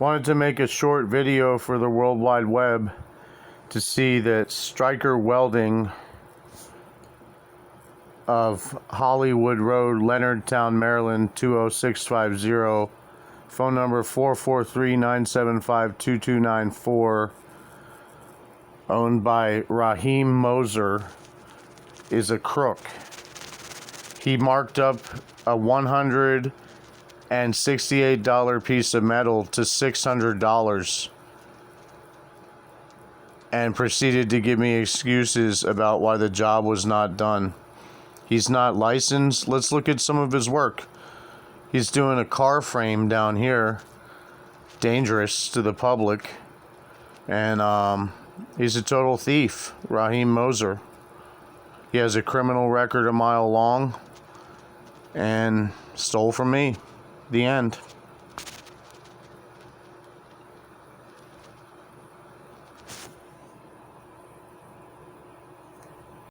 Wanted to make a short video for the World Wide Web to see that Striker Welding of Hollywood Road, Leonardtown, Maryland 20650, phone number 443-975-2294, owned by Raheem Moser, is a crook. He marked up a $168 piece of metal to $600 and proceeded to give me excuses about why the job was not done. He's not licensed. Let's look at some of his work. He's doing a car frame down here, dangerous to the public, and he's a total thief, Raheem Moser. He has a criminal record a mile long and stole from me. The end.